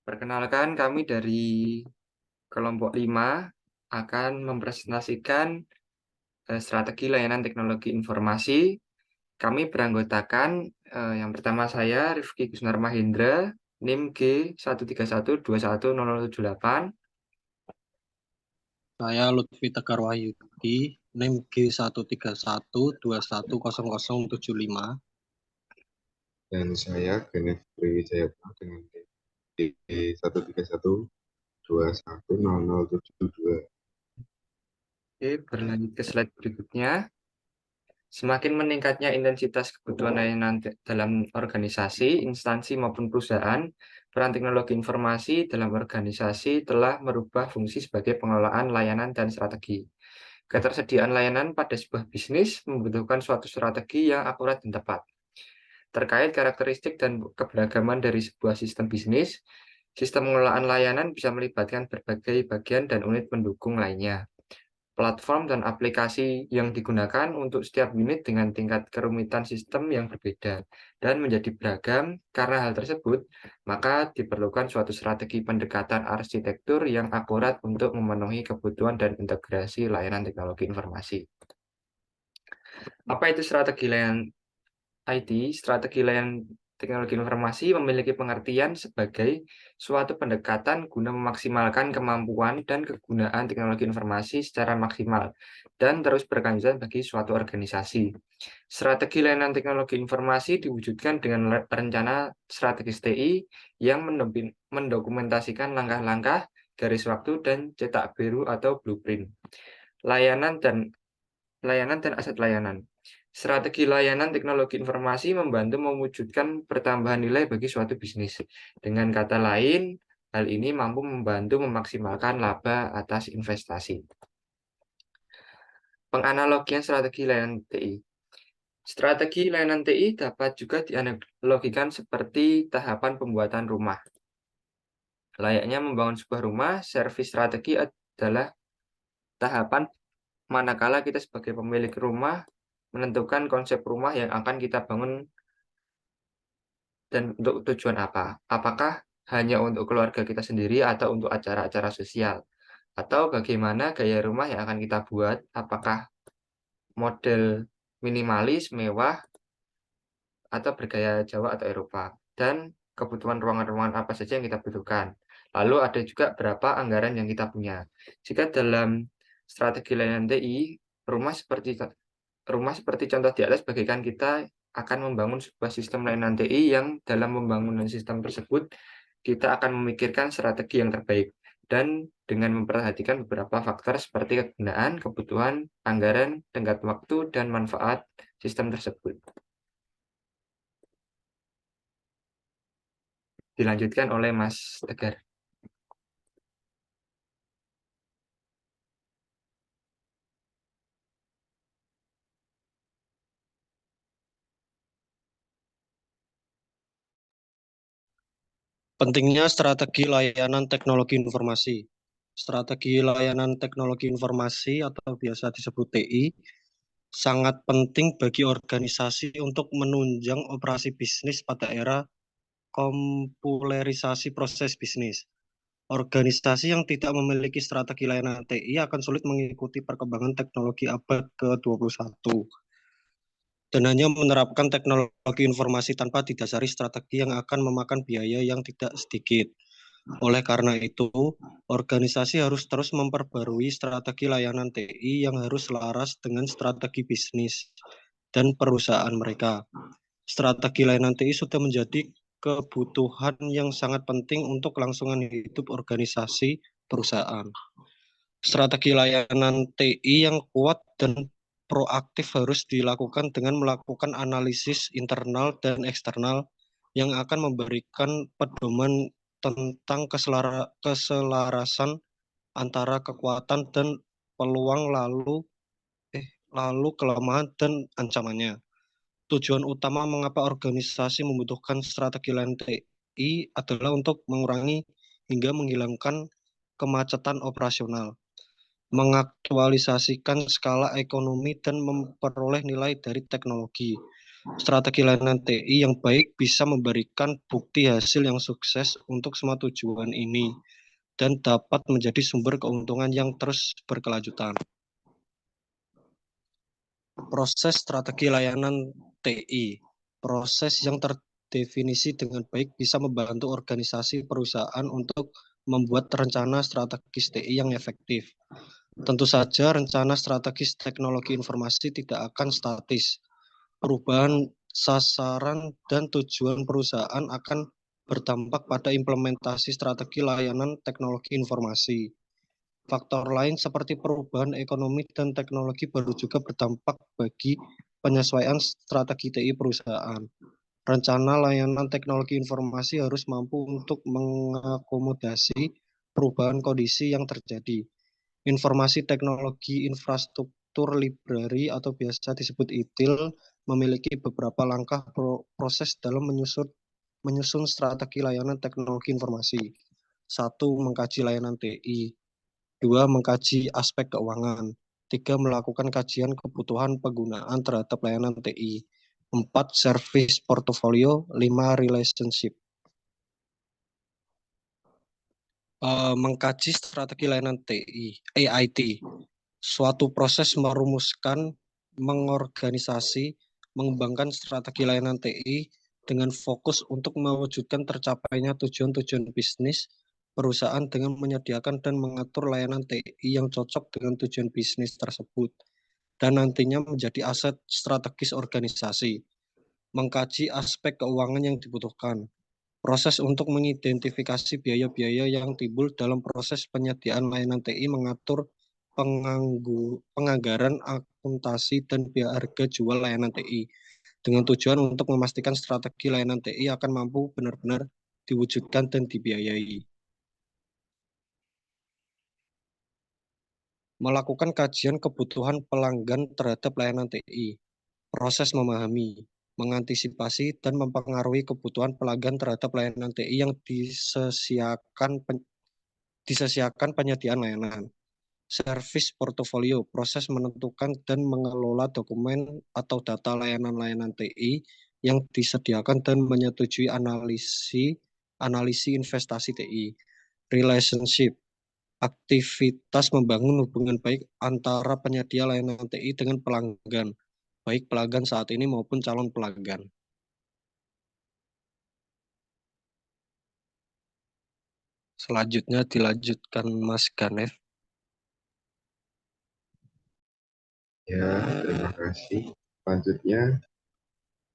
Perkenalkan, kami dari kelompok 5 akan mempresentasikan strategi layanan teknologi informasi. Kami beranggotakan yang pertama saya Rifki Gusnar Mahendra, NIM G131210078. Saya Lutfi Tegar Wahyudi, NIM G131210075. Dan saya Genef Wijayapura dengan D131210072. Oke, berlanjut ke slide berikutnya. Semakin meningkatnya intensitas kebutuhan layanan dalam organisasi, instansi maupun perusahaan, peran teknologi informasi dalam organisasi telah merubah fungsi sebagai pengelolaan layanan dan strategi. Ketersediaan layanan pada sebuah bisnis membutuhkan suatu strategi yang akurat dan tepat. Terkait karakteristik dan keberagaman dari sebuah sistem bisnis, sistem pengelolaan layanan bisa melibatkan berbagai bagian dan unit pendukung lainnya. Platform dan aplikasi yang digunakan untuk setiap unit dengan tingkat kerumitan sistem yang berbeda dan menjadi beragam. Karena hal tersebut, maka diperlukan suatu strategi pendekatan arsitektur yang akurat untuk memenuhi kebutuhan dan integrasi layanan teknologi informasi. Apa itu strategi layanan IT? Strategi layanan teknologi informasi memiliki pengertian sebagai suatu pendekatan guna memaksimalkan kemampuan dan kegunaan teknologi informasi secara maksimal dan terus berkelanjutan bagi suatu organisasi. Strategi layanan teknologi informasi diwujudkan dengan rencana strategis TI yang mendokumentasikan langkah-langkah, garis waktu, dan cetak biru atau blueprint. Layanan dan aset layanan. Strategi layanan teknologi informasi membantu mewujudkan pertambahan nilai bagi suatu bisnis. Dengan kata lain, hal ini mampu membantu memaksimalkan laba atas investasi. Penganalogian strategi layanan TI. Strategi layanan TI dapat juga dianalogikan seperti tahapan pembuatan rumah. Layaknya membangun sebuah rumah, servis strategi adalah tahapan manakala kita sebagai pemilik rumah menentukan konsep rumah yang akan kita bangun dan untuk tujuan apa. Apakah hanya untuk keluarga kita sendiri atau untuk acara-acara sosial? Atau bagaimana gaya rumah yang akan kita buat? Apakah model minimalis, mewah, atau bergaya Jawa atau Eropa? Dan kebutuhan ruangan-ruangan apa saja yang kita butuhkan. Lalu ada juga berapa anggaran yang kita punya. Jika dalam strategi layanan TI, rumah seperti contoh di atas bagaikan kita akan membangun sebuah sistem layanan TI yang dalam pembangunan sistem tersebut kita akan memikirkan strategi yang terbaik dan dengan memperhatikan beberapa faktor seperti kegunaan, kebutuhan, anggaran, tenggat waktu, dan manfaat sistem tersebut. Dilanjutkan oleh Mas Tegar. Pentingnya strategi layanan teknologi informasi. Strategi layanan teknologi informasi atau biasa disebut TI sangat penting bagi organisasi untuk menunjang operasi bisnis pada era komputerisasi proses bisnis. Organisasi yang tidak memiliki strategi layanan TI akan sulit mengikuti perkembangan teknologi abad ke-21 dan hanya menerapkan teknologi informasi tanpa didasari strategi yang akan memakan biaya yang tidak sedikit. Oleh karena itu, organisasi harus terus memperbarui strategi layanan TI yang harus selaras dengan strategi bisnis dan perusahaan mereka. Strategi layanan TI sudah menjadi kebutuhan yang sangat penting untuk kelangsungan hidup organisasi perusahaan. Strategi layanan TI yang kuat dan proaktif harus dilakukan dengan melakukan analisis internal dan eksternal yang akan memberikan pedoman tentang keselarasan antara kekuatan dan peluang lalu kelemahan dan ancamannya. Tujuan utama mengapa organisasi membutuhkan strategi layanan TI adalah untuk mengurangi hingga menghilangkan kemacetan operasional, mengaktualisasikan skala ekonomi dan memperoleh nilai dari teknologi, Strategi layanan TI yang baik bisa memberikan bukti hasil yang sukses untuk semua tujuan ini dan dapat menjadi sumber keuntungan yang terus berkelanjutan. Proses strategi layanan TI. Proses yang terdefinisi dengan baik bisa membantu organisasi perusahaan untuk membuat rencana strategis TI yang efektif. Tentu saja rencana strategis teknologi informasi tidak akan statis. Perubahan sasaran dan tujuan perusahaan akan berdampak pada implementasi strategi layanan teknologi informasi. Faktor lain seperti perubahan ekonomi dan teknologi baru juga berdampak bagi penyesuaian strategi TI perusahaan. Rencana layanan teknologi informasi harus mampu untuk mengakomodasi perubahan kondisi yang terjadi. Informasi teknologi infrastruktur library atau biasa disebut ITIL memiliki beberapa langkah proses dalam menyusun strategi layanan teknologi informasi. 1. Mengkaji layanan TI. 2. Mengkaji aspek keuangan. 3. Melakukan kajian kebutuhan penggunaan terhadap layanan TI. 4. Service portfolio. 5. Relationship. Mengkaji strategi layanan TI, AIT. Suatu proses merumuskan, mengorganisasi, mengembangkan strategi layanan TI dengan fokus untuk mewujudkan tercapainya tujuan-tujuan bisnis perusahaan dengan menyediakan dan mengatur layanan TI yang cocok dengan tujuan bisnis tersebut dan nantinya menjadi aset strategis organisasi. Mengkaji aspek keuangan yang dibutuhkan. Proses untuk mengidentifikasi biaya-biaya yang timbul dalam proses penyediaan layanan TI, mengatur penganggaran akuntansi dan biaya harga jual layanan TI dengan tujuan untuk memastikan strategi layanan TI akan mampu benar-benar diwujudkan dan dibiayai. Melakukan kajian kebutuhan pelanggan terhadap layanan TI. Proses memahami, mengantisipasi, dan mempengaruhi kebutuhan pelanggan terhadap layanan TI yang disesiakan penyediaan layanan. Service portfolio, proses menentukan dan mengelola dokumen atau data layanan-layanan TI yang disediakan dan menyetujui analisis investasi TI. Relationship, aktivitas membangun hubungan baik antara penyedia layanan TI dengan pelanggan, baik pelanggan saat ini maupun calon pelanggan. Selanjutnya dilanjutkan Mas Ganef. Ya, terima kasih. Selanjutnya,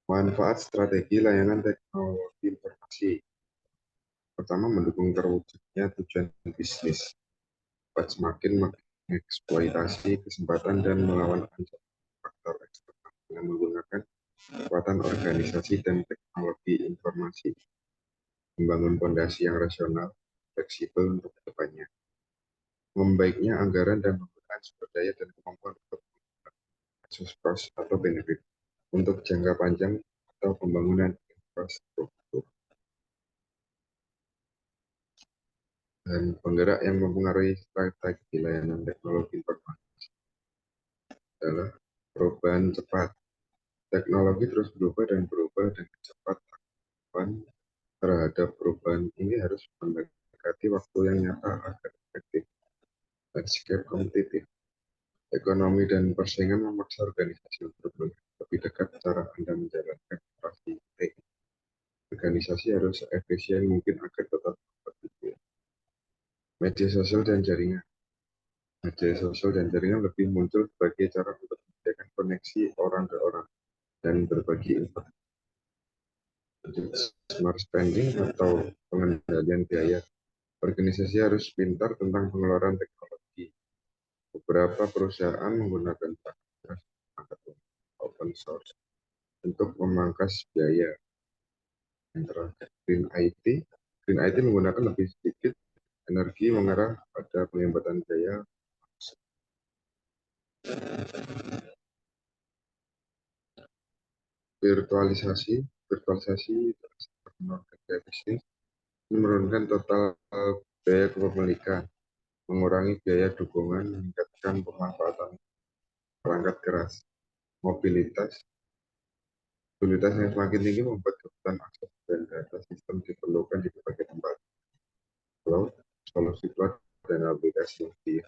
manfaat strategi layanan teknologi informasi. Pertama, mendukung terwujudnya tujuan bisnis. Dapat semakin mengeksploitasi kesempatan dan melawan ancaman faktor eksternal dengan menggunakan kekuatan organisasi dan teknologi informasi. Membangun fondasi yang rasional, fleksibel untuk kedepannya. Membaiknya anggaran dan penggunaan sumber daya dan kemampuan untuk kasus cost atau benefit untuk jangka panjang atau pembangunan infrastruktur. Dan penggerak yang mempengaruhi strategi layanan teknologi informasi adalah perubahan cepat. Teknologi terus berubah dan berubah dengan cepat. Terhadap perubahan ini harus mendekati waktu yang nyata agar efektif. Landscape kompetitif. Ekonomi dan persaingan memaksa organisasi untuk lebih dekat cara Anda menjalankan operasi TI. Organisasi harus efisien mungkin agar tetap kompetitif. Media sosial dan jaringan. Media sosial dan jaringan lebih muncul sebagai cara untuk menyediakan koneksi orang ke orang dan berbagi informasi. Smart spending atau pengendalian biaya. Organisasi harus pintar tentang pengeluaran teknologi. Beberapa perusahaan menggunakan open source untuk memangkas biaya. Green IT. Green IT menggunakan lebih sedikit energi mengarah pada penghematan biaya. Virtualisasi bisnis menurunkan total biaya kepemilikan, mengurangi biaya dukungan, meningkatkan pemanfaatan perangkat keras, mobilitas, Mobilitas yang semakin tinggi membuat kebutuhan akses dan data sistem diperlukan di berbagai tempat. Cloud, solusi cloud, dan aplikasi di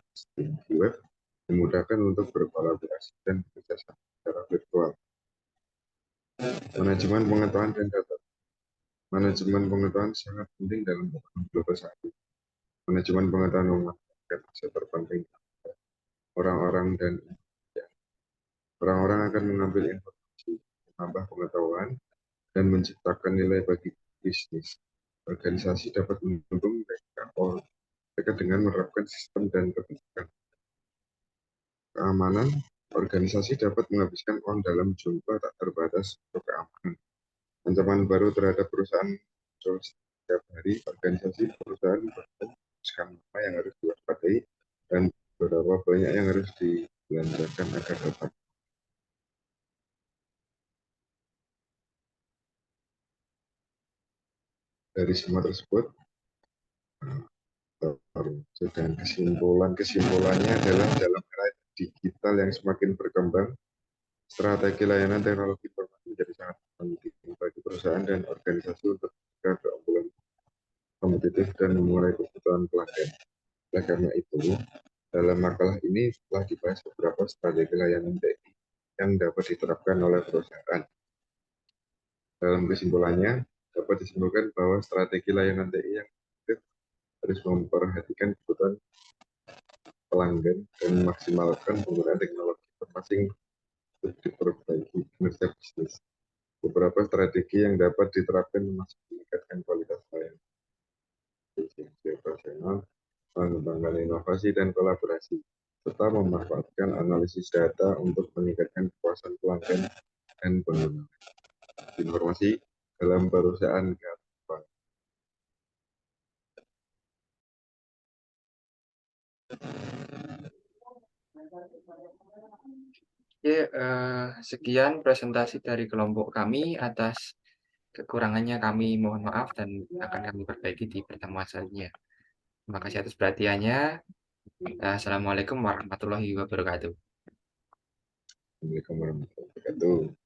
web dimudahkan untuk berkolaborasi dan bekerjasama secara virtual. Manajemen pengetahuan dan data. Manajemen pengetahuan sangat penting dalam perkembangan global saat ini. Manajemen pengetahuan memanfaatkan aset terpenting orang-orang dan orang-orang akan mengambil informasi, menambah pengetahuan, dan menciptakan nilai bagi bisnis. Organisasi dapat mendukung mereka dengan menerapkan sistem dan kebijakan. Keamanan, organisasi dapat menghabiskan uang dalam jumlah tak terbatas untuk keamanan. Ancaman baru terhadap perusahaan muncul setiap hari. Organisasi perusahaan memutuskan mana yang harus diwaspadai dan berapa banyak yang harus dibelanjakan agar dapat. Dari semua tersebut, dan kesimpulannya adalah dalam era digital yang semakin berkembang, strategi layanan teknologi informasi menjadi sangat penting bagi perusahaan dan organisasi untuk menjaga keunggulan kompetitif dan memulai kebutuhan pelanggan. Oleh karena itu, dalam makalah ini telah dibahas beberapa strategi layanan TI yang dapat diterapkan oleh perusahaan. Dalam kesimpulannya, dapat disimpulkan bahwa strategi layanan TI yang efektif harus memperhatikan kebutuhan pelanggan dan memaksimalkan penggunaan teknologi informasi untuk diperbaiki kinerja bisnis. Beberapa strategi yang dapat diterapkan termasuk meningkatkan kualitas layanan, efisiensi operasional, mengembangkan inovasi dan kolaborasi, serta memanfaatkan analisis data untuk meningkatkan kepuasan pelanggan dan pengguna. Informasi dalam perusahaan Garuda. Oke, sekian presentasi dari kelompok kami. Atas kekurangannya kami mohon maaf dan akan kami perbaiki di pertemuan selanjutnya. Terima kasih atas perhatiannya. Assalamualaikum warahmatullahi wabarakatuh. Assalamualaikum warahmatullahi wabarakatuh.